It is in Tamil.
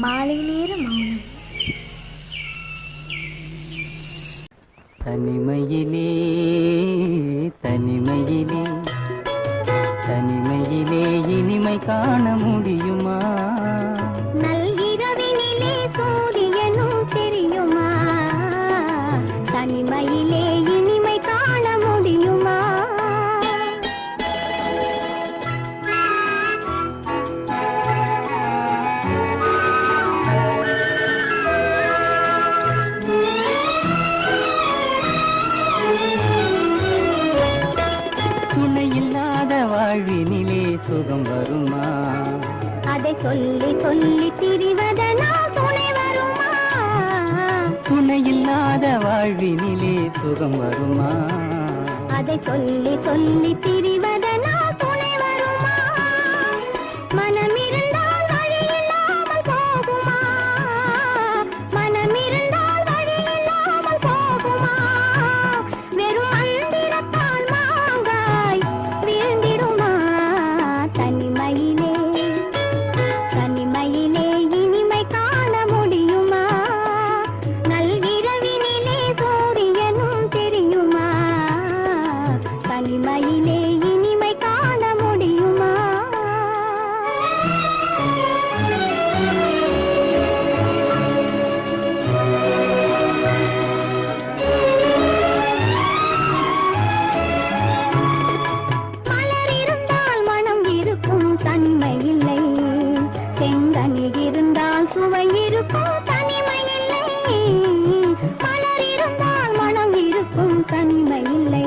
மாலை நேர மௌனம். தனிமையிலே தனிமையிலே தனிமையிலே இனிமை காண முடியுமா? நல்கிரவினிலே சூரியனும் தெரியுமா? தனிமையிலே இனிமை காண முடியுமா? வாழ்வினிலே சுகம் வருமா? அதை சொல்லி சொல்லி திரிவதனால் துணை வருமா? துணை இல்லாத வாழ்வினிலே சுகம் வருமா? அதை சொல்லி சொல்லி திரிவதனால் துணை வருமா? மனம் இருந்தால் வழி இல்லாமல் போகுமா? மனம் இருந்தால் வழி இல்லாமல் போகுமா? வெறும் மந்திரத்தால் மாங்காய் வீழ்ந்திருமா? தனிமையிலே தனிமையிலே இனிமை காண முடியுமா? நல்கிரவினிலே சூரியனும் தெரியுமா? தனிமையிலே இனிமை காண முடியுமா? மலர் இருந்தால் மனம் இருக்கும், தனிமை இல்லை. செங்கனில் இருந்தால் சுவை இருக்கும், தனிமை இல்லை. மலர் இருந்தால் மனம் இருக்கும், தனிமை இல்லை.